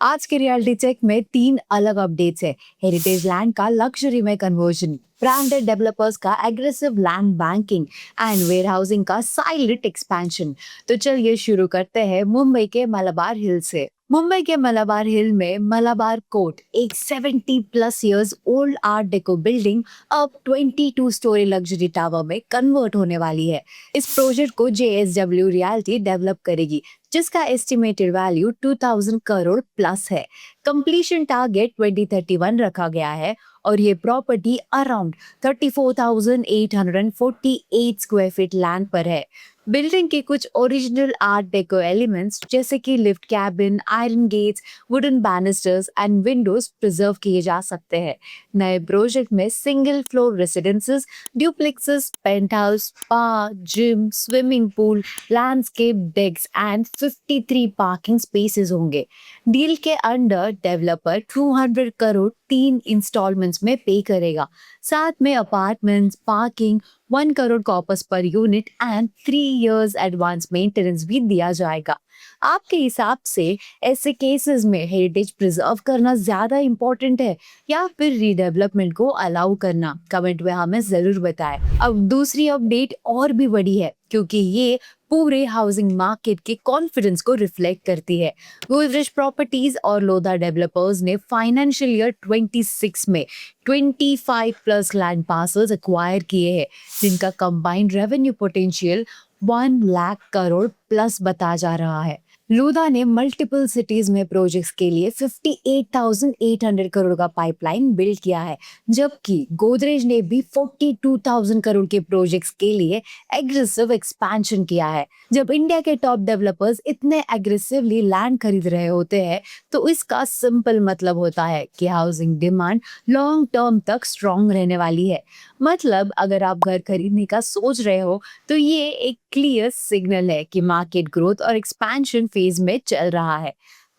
आज के reality check में 3 अलग अपडेट्स है। हेरिटेज लैंड का लग्जरी में कन्वर्जन, ब्रांडेड डेवलपर्स का aggressive land banking and warehousing का साइलेंट एक्सपेंशन। तो चलिए शुरू करते हैं मुंबई के मलाबार हिल से। मुंबई के मलाबार हिल में मलाबार कोर्ट, एक 70 plus years old art deco building, अब 22 स्टोरी लग्जरी टावर में कन्वर्ट होने वाली है। इस प्रोजेक्ट को JSW रियल्टी डेवलप करेगी, जिसका एस्टिमेटेड वैल्यू 2000 करोड़ प्लस है। कंप्लीशन टारगेट 2031 रखा गया है और ये property around 34,848 square feet land पर है। बिल्डिंग के कुछ ओरिजिनल आर्ट डेको एलिमेंट्स जैसे कि lift cabin, iron gates, wooden banisters and windows preserve किए जा सकते हैं। नए प्रोजेक्ट में single floor residences, duplexes, penthouse, spa, gym, swimming pool, landscape decks and 53 parking spaces होंगे। डील के अंडर डेवलपर 200 करोड़ 3 इंस्टॉलमेंट्स में पे करेगा। साथ में apartments, parking, 1 crore corpus per unit and 3 years advance maintenance भी दिया जाएगा। आपके हिसाब से ऐसे केसेस में हेरिटेज प्रिजर्व करना ज्यादा इंपॉर्टेंट है या फिर रीडेवलपमेंट को अलाउ करना? कमेंट में हमें जरूर बताएं। अब दूसरी अपडेट और भी बड़ी है, क्योंकि ये पूरे हाउसिंग मार्केट के कॉन्फिडेंस को रिफ्लेक्ट करती है। गोदरेज प्रॉपर्टीज और लोधा डेवलपर्स ने फाइनेंशियल ईयर 26 में 25 प्लस लैंड पार्सल्स एक्वायर किए हैं, जिनका combined revenue potential 1 lakh crore plus बता जा रहा है। लूधा ने मल्टीपल सिटीज में प्रोजेक्ट्स के लिए 58,800 करोड़ का पाइपलाइन बिल्ड किया है, जबकि गोदरेज ने भी 42,000 करोड़ के प्रोजेक्ट्स के लिए एग्रेसिव एक्सपेंशन किया है। जब इंडिया के टॉप डेवलपर्स इतने एग्रेसिवली लैंड खरीद रहे होते हैं, तो इसका सिंपल मतलब होता है कि हाउसिंग डिमांड लॉन्ग टर्म तक स्ट्रॉन्ग रहने वाली है। मतलब अगर आप घर खरीदने का सोच रहे हो, तो ये एक क्लियर सिग्नल है कि मार्केट ग्रोथ और एक्सपेंशन फेज में चल रहा है।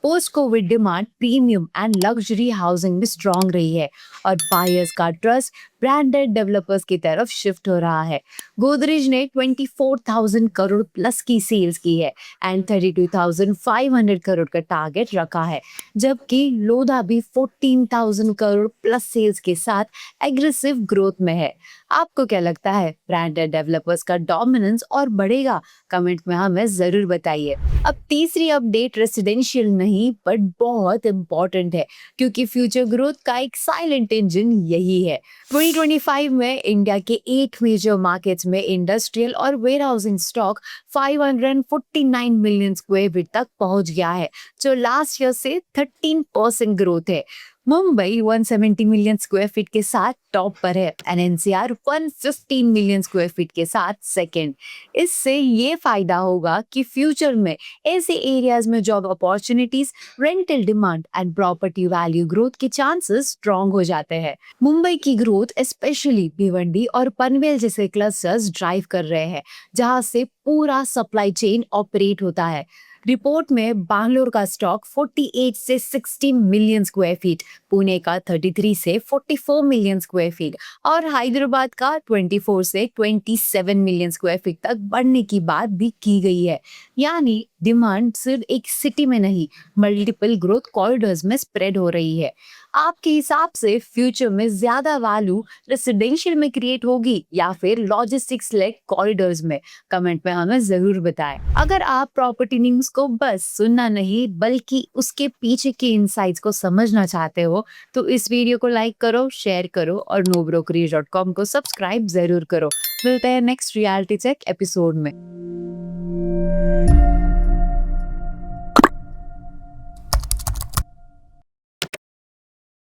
Post Covid demand premium and luxury housing में स्ट्रॉन्ग रही है और बायर्स का ट्रस्ट ब्रांडेड डेवलपर्स की तरफ शिफ्ट हो रहा है। गोदरेज ने 24,000 करोड़ प्लस की सेल्स की है एंड 32,500 करोड़ का टारगेट रखा है, जबकि लोधा भी 14,000 करोड़ प्लस सेल्स के साथ एग्रेसिव ग्रोथ में है। आपको क्या लगता है, ब्रांडेड डेवलपर्स का डोमिनेंस और बढ़ेगा? कमेंट में हमें जरूर बताइए। अब तीसरी अपडेट रेसिडेंशियल नहीं बट बहुत इंपॉर्टेंट है, क्योंकि फ्यूचर ग्रोथ का एक साइलेंट इंजन यही है। 2025 में इंडिया के 8 मेजर मार्केट्स में इंडस्ट्रियल और warehousing stock 549 million square feet तक पहुंच गया है, जो लास्ट ईयर से 13% ग्रोथ है। मुंबई 170 मिलियन स्क्वायर फीट के साथ टॉप पर है, एनसीआर 115 मिलियन स्क्वायर फीट के साथ सेकंड। इससे ये फायदा होगा कि फ्यूचर में ऐसे एरियाज में job opportunities, rental demand and property value growth के चांसेस स्ट्रॉन्ग हो जाते हैं। मुंबई की ग्रोथ स्पेशली भिवंडी और पनवेल जैसे क्लस्टर्स ड्राइव कर रहे हैं, जहां से पूरा सप्लाई चेन ऑपरेट होता है। रिपोर्ट में बैंगलोर का स्टॉक 48 से 60 मिलियन स्क्वायर फीट, पुणे का 33 से 44 मिलियन स्क्वायर फीट और हैदराबाद का 24 से 27 मिलियन स्क्वायर फीट तक बढ़ने की बात भी की गई है। यानी डिमांड सिर्फ एक सिटी में नहीं, मल्टीपल ग्रोथ कॉरिडोर्स में स्प्रेड हो रही है। आपके हिसाब से फ्यूचर में ज्यादा वैल्यू रेसिडेंशियल में क्रिएट होगी या फिर लॉजिस्टिक्स लेड कॉरिडोर्स में? कमेंट में हमें जरूर बताएं। अगर आप प्रॉपर्टी न्यूज़ को बस सुनना नहीं बल्कि उसके पीछे के इनसाइट्स को समझना चाहते हो, तो इस वीडियो को लाइक करो, शेयर करो और nobrokerage.com को सब्सक्राइब जरूर करो। मिलते हैं नेक्स्ट रियलिटी चेक एपिसोड में।